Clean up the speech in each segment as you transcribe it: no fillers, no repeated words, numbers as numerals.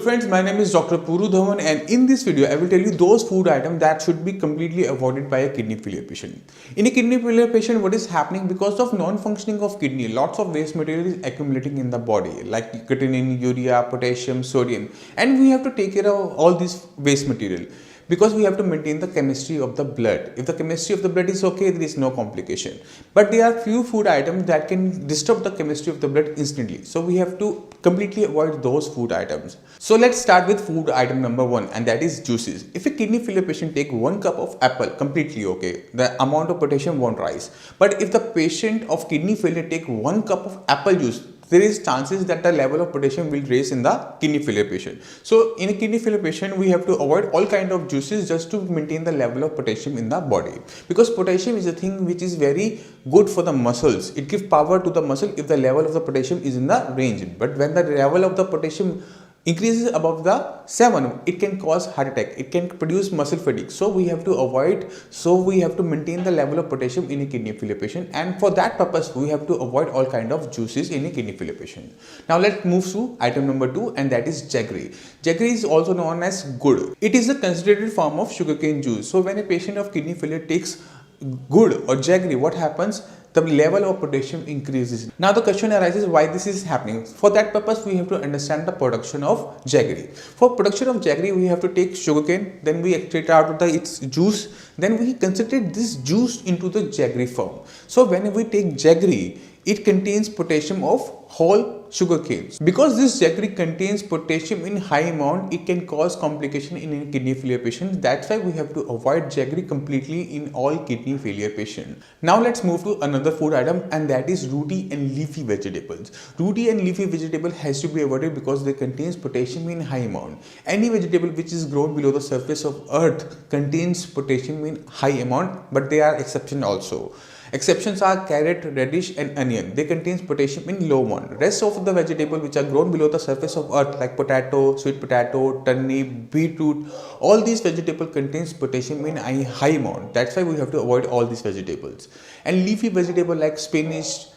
friends, my name is Dr. Puru Dhawan, and in this video I will tell you those food items that should be completely avoided by a kidney failure patient. In a kidney failure patient, what is happening because of non-functioning of kidney, lots of waste material is accumulating in the body like creatinine, urea, potassium, sodium, and we have to take care of all this waste material. Because we have to maintain the chemistry of the blood. If the chemistry of the blood is okay, there is no complication. But there are few food items that can disturb the chemistry of the blood instantly. So we have to completely avoid those food items. So let's start with food item number 1, and that is juices. If a kidney failure patient take 1 cup of apple, completely okay, the amount of potassium won't rise. But if the patient of kidney failure take 1 cup of apple juice, there is chances that the level of potassium will raise in the kidney failure patient. So in a kidney failure patient, we have to avoid all kind of juices just to maintain the level of potassium in the body. Because potassium is a thing which is very good for the muscles. It gives power to the muscle if the level of the potassium is in the range. But when the level of the potassium increases above the 7, it can cause heart attack, it can produce muscle fatigue. So we have to maintain the level of potassium in a kidney failure patient, and for that purpose we have to avoid all kind of juices in a kidney failure patient. Now let's move to item number 2, and that is jaggery. Jaggery is also known as gur. It is a concentrated form of sugarcane juice. So when a patient of kidney failure takes gur or jaggery, what happens? The level of potassium increases. Now the question arises why this is happening. For that purpose, we have to understand the production of jaggery. For production of jaggery, we have to take sugarcane, then we extract out its juice, then we concentrate this juice into the jaggery form. So when we take jaggery, it contains potassium of whole sugarcane. Because this jaggery contains potassium in high amount, it can cause complication in a kidney failure patient. That's why we have to avoid jaggery completely in all kidney failure patients. Now let's move to another food item, and that is rooty and leafy vegetables. Rooty and leafy vegetable has to be avoided because they contains potassium in high amount. Any vegetable which is grown below the surface of earth contains potassium in high amount, but there are exceptions also. Exceptions are carrot, radish and onion. They contain potassium in low amount. Rest of the vegetables which are grown below the surface of earth like potato, sweet potato, turnip, beetroot, all these vegetables contains potassium in high amount. That's why we have to avoid all these vegetables. And leafy vegetables like spinach,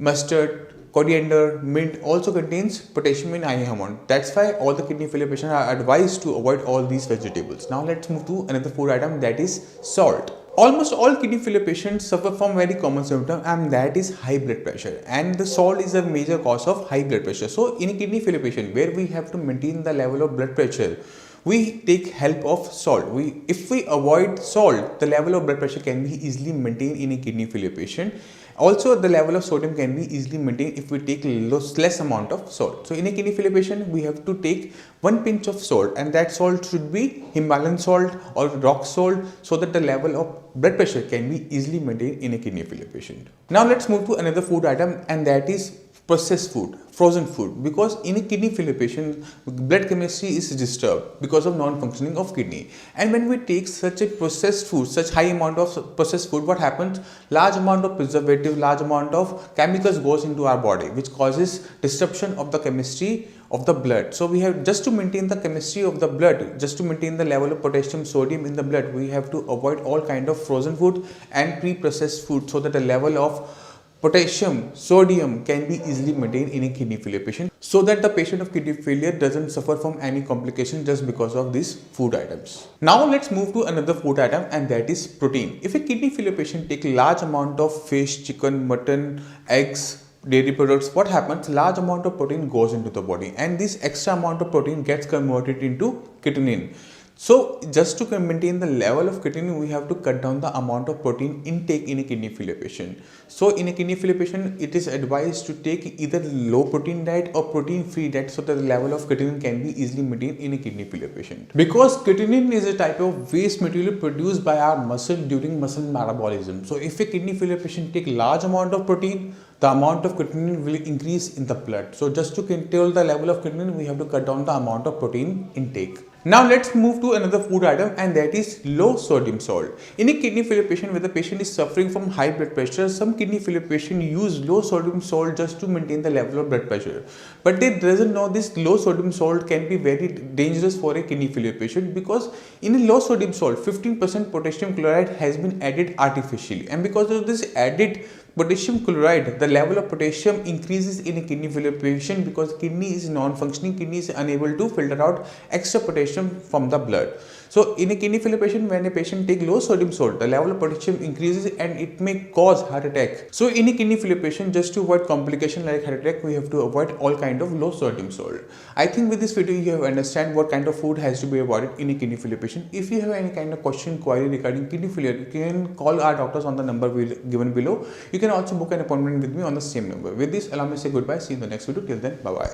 mustard, coriander, mint also contains potassium in high amount. That's why all the kidney failure patients are advised to avoid all these vegetables. Now let's move to another food item, that is salt. Almost all kidney failure patients suffer from very common symptom, and that is high blood pressure, and the salt is a major cause of high blood pressure. So in a kidney failure patient where we have to maintain the level of blood pressure, we take help of salt. If we avoid salt, the level of blood pressure can be easily maintained in a kidney failure patient. Also, the level of sodium can be easily maintained if we take less amount of salt. So in a kidney failure patient, we have to take 1 pinch of salt, and that salt should be Himalayan salt or rock salt, so that the level of blood pressure can be easily maintained in a kidney failure patient. Now let's move to another food item, and that is processed food, frozen food. Because in a kidney failure patient, blood chemistry is disturbed because of non-functioning of kidney. And when we take such a processed food, such high amount of processed food, what happens? Large amount of preservative, large amount of chemicals goes into our body, which causes disruption of the chemistry of the blood. So we have, just to maintain the chemistry of the blood, just to maintain the level of potassium, sodium in the blood, we have to avoid all kind of frozen food and pre-processed food, so that the level of potassium, sodium can be easily maintained in a kidney failure patient, so that the patient of kidney failure doesn't suffer from any complication just because of these food items. Now let's move to another food item, and that is protein. If a kidney failure patient take large amount of fish, chicken, mutton, eggs, dairy products, what happens? Large amount of protein goes into the body, and this extra amount of protein gets converted into creatinine. So just to maintain the level of creatinine, we have to cut down the amount of protein intake in a kidney failure patient. So in a kidney failure patient, it is advised to take either low protein diet or protein free diet, so that the level of creatinine can be easily maintained in a kidney failure patient. Because creatinine is a type of waste material produced by our muscle during muscle metabolism. So if a kidney failure patient take large amount of protein, the amount of creatinine will increase in the blood. So just to control the level of creatinine, we have to cut down the amount of protein intake. Now let's move to another food item, and that is low sodium salt. In a kidney failure patient where the patient is suffering from high blood pressure, some kidney failure patients use low sodium salt just to maintain the level of blood pressure. But they doesn't know this low sodium salt can be very dangerous for a kidney failure patient, because in a low sodium salt, 15% potassium chloride has been added artificially, and because of this added Potassium chloride, the level of potassium increases in a kidney failure patient because kidney is non-functioning, kidney is unable to filter out extra potassium from the blood. So in a kidney failure patient, when a patient take low sodium salt, the level of potassium increases and it may cause heart attack. So in a kidney failure patient, just to avoid complication like heart attack, we have to avoid all kind of low sodium salt. I think with this video you have understand what kind of food has to be avoided in a kidney failure patient. If you have any kind of question, query regarding kidney failure, you can call our doctors on the number given below. You can also book an appointment with me on the same number. With this, allow me to say goodbye. See you in the next video. Till then, bye bye.